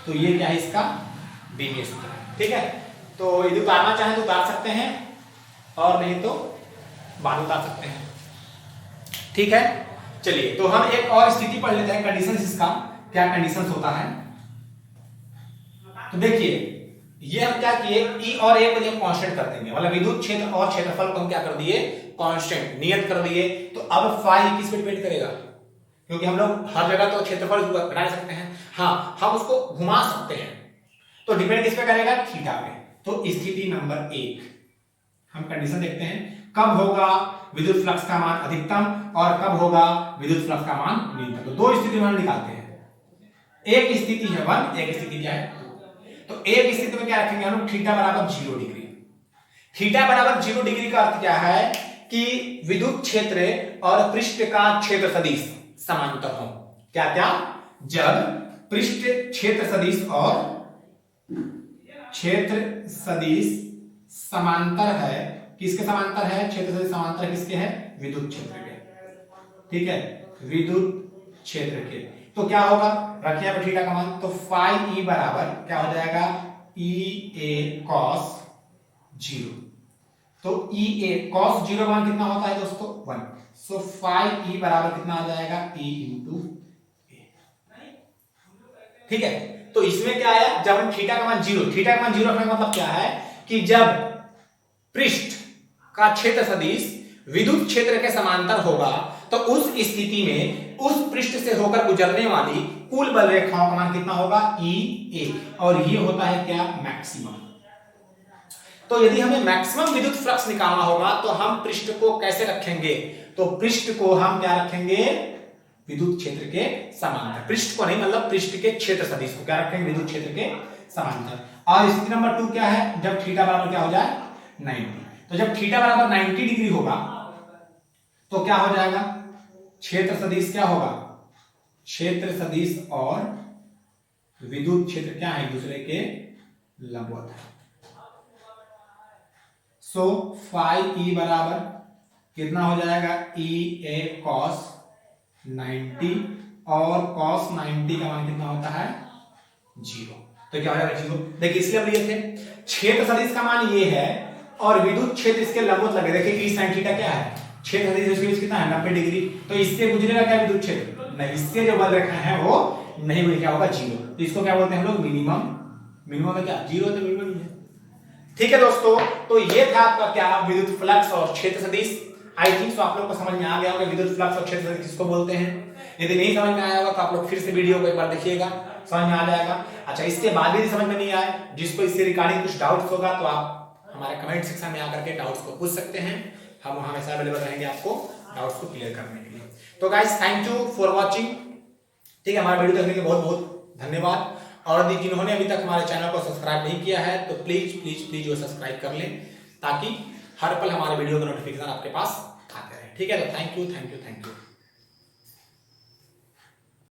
तो ये क्या है इसका विनीय सूत्र। ठीक है, तो यदि उतारना चाहें तो उतार सकते हैं, और नहीं तो बाद में उतार सकते हैं। ठीक है, चलिए तो हम एक और स्थिति पढ़ लेते हैं, कंडीशंस, इसका क्या कंडीशंस होता है। तो देखिए ये हम क्या किए, ई और ए को हम कांस्टेंट कर देंगे, मतलब विद्युत क्षेत्र और क्षेत्रफल को हम क्या कर दिए, कांस्टेंट नियत कर दिए। तो अब फाई किस पे डिपेंड करेगा, क्योंकि हम लोग हर जगह तो क्षेत्रफल बना सकते हैं, हाँ हम उसको घुमा सकते हैं, तो डिपेंड किस पे करेगा, थीटा पे। तो स्थिति नंबर 1 हम कंडीशन देखते हैं, कब होगा विद्युत फ्लक्स का मान अधिकतम और कब होगा विद्युत फ्लक्स का मान न्यूनतम। तो दो स्थिति में निकालते हैं, एक स्थिति है 1, एक स्थिति क्या है 2। तो एक स्थिति में क्या रखेंगे हम लोग, थीटा बराबर 0 डिग्री। थीटा बराबर 0 डिग्री का अर्थ क्या है कि विद्युत क्षेत्र और पृष्ठ का क्षेत्र सदिश समांतर हो। क्या क्या, जब पृष्ठ क्षेत्र सदिश और क्षेत्र सदिश समांतर है, किसके समांतर है, क्षेत्र सदिश समांतर किसके है, विद्युत क्षेत्र के। ठीक है, विद्युत क्षेत्र के। तो क्या होगा, रखिए यहाँ पर थीटा का मान, तो फाई ई बराबर क्या हो जाएगा, ई ए कॉस 0। तो ई ए कॉस 0 मान कितना होता है दोस्तों, 1। सो फाई ई बराबर कितना आ जाएगा, ई इंटू ए। ठीक है, तो इसमें क्या आया, जब हम थीटा का मान 0, थीटा का मान 0 रखने का मतलब क्या है कि जब पृष्ठ का क्षेत्र सदिश विद्युत क्षेत्र के समांतर होगा, तो उस स्थिति में उस पृष्ठ से होकर गुजरने वाली कुल बल रेखाओं का मान कितना होगा, ई ए, और ये होता है क्या, मैक्सिमम। तो यदि हमें मैक्सिमम विद्युत फ्लक्स निकालना होगा तो हम पृष्ठ को कैसे रखेंगे, तो पृष्ठ को हम क्या रखेंगे, विद्युत क्षेत्र के समांतर, पृष्ठ को नहीं मतलब पृष्ठ के क्षेत्र सदिश को क्या रखेंगे, विद्युत क्षेत्र के समांतर। और स्थिति नंबर 2 क्या है, जब थीटा बराबर क्या हो जाए 90। तो जब थीटा बराबर 90 डिग्री होगा तो क्या हो जाएगा, क्षेत्र सदिश क्या होगा, क्षेत्र सदिश और विद्युत क्षेत्र क्या है, एक दूसरे के लंबवत है। सो फाई ई बराबर कितना हो जाएगा, ई ए कॉस 90 और कॉस 90 का मान कितना होता है 0। तो क्या हो जाएगा 0। देखिए इसलिए हम लिए थे क्षेत्र सदिश का मान ये है और विद्युत क्षेत्र इसके लंबवत लगे। देखिए ई sin थीटा क्या है, क्षेत्र सदिश इसके बीच कितना है 90 डिग्री। तो इससे गुजरेगा क्या विद्युत क्षेत्र, नहीं, इससे जो बल रेखा है वो नहीं हुई, क्या होगा 0। तो इसको क्या बोलते हैं हम लोग मिनिमम, मिनिमम है क्या 0 तो मिनिमम ही है। ठीक है दोस्तों, तो ये था आपका क्या विद्युत फ्लक्स और क्षेत्र सदिश। आई थिंक सो आप लोग को समझ में आ गया होगा विद्युत फ्लक्स और क्षेत्र सदिश किसको बोलते हैं। यदि नहीं समझ में आया होगा तो आप लोग फिर से वीडियो को एक बार देखिएगा, समझ में आ जाएगा। अच्छा, इसके बाद भी समझ में नहीं आए, जिसको इससे रिगार्डिंग कुछ डाउट्स होगा तो आप हमारे कमेंट सेक्शन में आकर के डाउट्स को पूछ सकते हैं, हम हमेशा अवेलेबल रहेंगे आपको डाउट्स को क्लियर करने के लिए। तो guys thank you for watching. ठीक है, हमारा वीडियो देखने के लिए बहुत बहुत धन्यवाद। और यदि जिन्होंने अभी तक हमारे चैनल को सब्सक्राइब नहीं किया है तो प्लीज प्लीज प्लीज वो सब्सक्राइब कर लें, ताकि हर पल हमारे वीडियो का नोटिफिकेशन आपके पास आते रहे। ठीक है, तो thank you thank you thank you.